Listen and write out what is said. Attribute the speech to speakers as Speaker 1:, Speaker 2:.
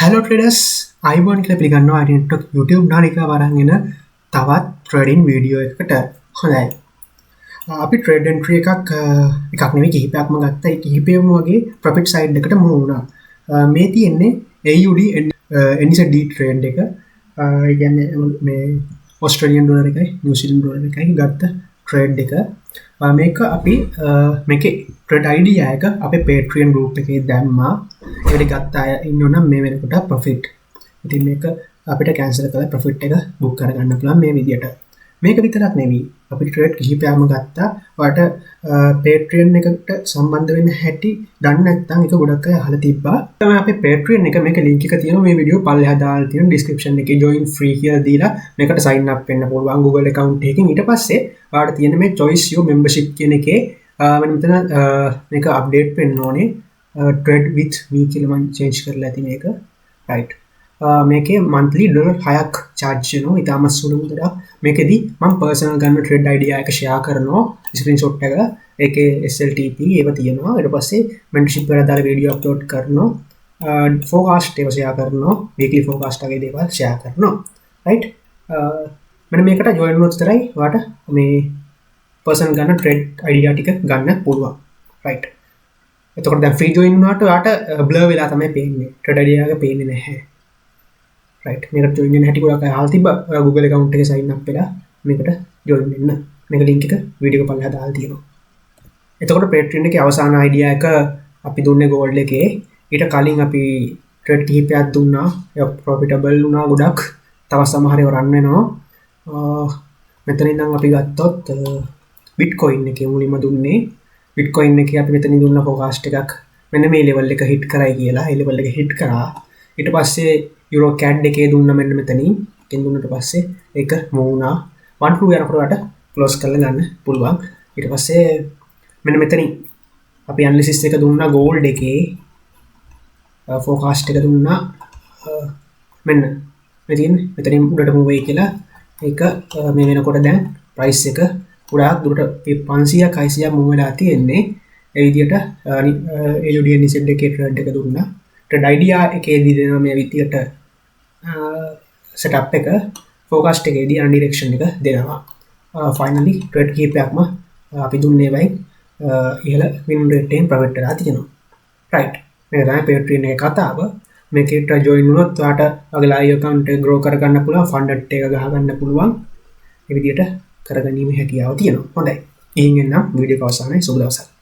Speaker 1: Hello traders, අයිබෝන් කියලා පිළිගන්නවා IDNetwork YouTube නාලිකාව අරන් එන තවත් ට්‍රේඩින් වීඩියෝ එකකට. හොඳයි. අපි ට්‍රේඩ් එන්ට්‍රි එකක් නෙවෙයි කිහිපයක්ම ගත්තා. ඒ කිහිපෙම වගේ ප්‍රොෆිට් සයිඩ් එකට මූව් වුණා. මේ තියෙන්නේ AUD NZD ට්‍රේඩ් එක. ඒ කියන්නේ මේ ඔස්ට්‍රේලියන් ඩොලර් එකයි නිව්සීලන්ත ඩොලර් එකයි ගත්ත ට්‍රේඩ් එක. මේක අපි මේකේ ට්‍රේඩ් අයිඩියා එක අපේ Patreon group එකේ දැම්මා. ඒකට ගත්ත අය ඉන්නවනම් මේ වෙනකොට ප්‍රොෆිට්. ඉතින් මේක අපිට කැන්සල් කරලා ප්‍රොෆිට් එක බුක් කරගන්න පුළුවන් මේ විදියට. මේක විතරක් නෙවෙයි. අපි ට්‍රේඩ් කිහිපයක්ම ගත්තා. ඔයාලට Patreon එකට සම්බන්ධ වෙන්න හැටි දන්නේ නැත්නම් ඒක ගොඩක් අය අහලා තිබ්බා. තමයි අපේ Patreon එක මේක link එක තියෙනවා මේ වීඩියෝ පල්ලෙහා දාලා තියෙන description එකේ join free කියලා දීලා මේකට sign up වෙන්න පුළුවන් Google account එකකින්. ඊට පස්සේ ඔයාලට තියෙන මේ choice your membership කියන එකේ මෙතන මේක අප්ඩේට් වෙන්න ඕනේ. trade with me කියලා මම change කරලා ඇති මේක. right. මේකේ monthly $6ක් charge වෙනවා. ඊටම සුළු මුදලක්. මේකෙදි මම personal ගන්න trade idea එක share කරනවා. screenshot එක ඒකේ SLTP ඒව තියෙනවා. ඊට පස්සේ membership වල දාලා video upload කරනවා. forecast ඒව share කරනවා. weekly forecast වගේ දේවල් share කරනවා. right. මෙන්න මේකට join වුණොත් විතරයි ඔයාලට මේ personal ගන්න trade idea ටික ගන්න පුළුවන්. right. එතකොට දැන් free join වුණාට ඔයාලට blur වෙලා තමයි පේන්නේ. trade idea එක පේන්නේ නැහැ. right. මේකට join වෙන්න හැටි ගොඩක් අය අහලා තිබ්බා. ඔයා Google account එකේ sign up වෙලා මේකට join වෙන්න. මේක link එක වීඩියෝ එක පල්ලෙහා දාලා තියෙනවා. එතකොට Patreon එකේ අවසාන idea එක අපි දුන්නේ gold එකේ. ඊට කලින් අපි trade කිහිපයක් දුන්නා. ඒක profitable වුණා ගොඩක්. තව සමහර ඒවා run වෙනවා. මෙතන ඉඳන් අපි ගත්තොත් Bitcoin එකේ මුලින්ම දුන්නේ Bitcoin එකේ අපි මෙතනින් දුන්න forecast එකක් මෙන්න මේ level එක hit කරයි කියලා. ඒ level එක hit කරා. ඊට පස්සේ Euro CAD එකේ දුන්න මෙන්න මෙතනින්. එකෙන් දුන්නට පස්සේ ඒක move වුණා. 1 යනකොට close කරලා ගන්න පුළුවන්. ඊට පස්සේ මෙන්න මෙතනින් අපි analysis එක දුන්නා gold එකේ forecast එක දුන්නා මෙන්න මෙතනින් උඩට move වෙයි කියලා. ඒක මේ වෙනකොට දැන් price එක ගොඩාක් දුරට 500ක් 600ක් move වෙලා තියෙන්නේ. ඒ විදිහට AUD NZ එකේ trade එක දුන්නා. trade idea එකේදී දෙනවා මේ විදිහට setup එක forecast එකේදී අන direction එක දෙනවා. finally trade කීපයක්ම අපි දුන්නේ වයින් ඉහළ win rate එකෙන් profit වෙලා තියෙනවා. right. මේක තමයි Patreon එකේ කතාව. මේකට join වුණොත් ඔයාලට ඔයාගේ live account එක grow කරගන්න පුළුවන්, funded එක ගහගන්න පුළුවන්. මේ විදිහට කරගැනීමේ හැකියාව තියෙනවා. හොඳයි. ඉතින් එන්නම් වීඩියෝ එක අවසానයි. සුබ දවසක්.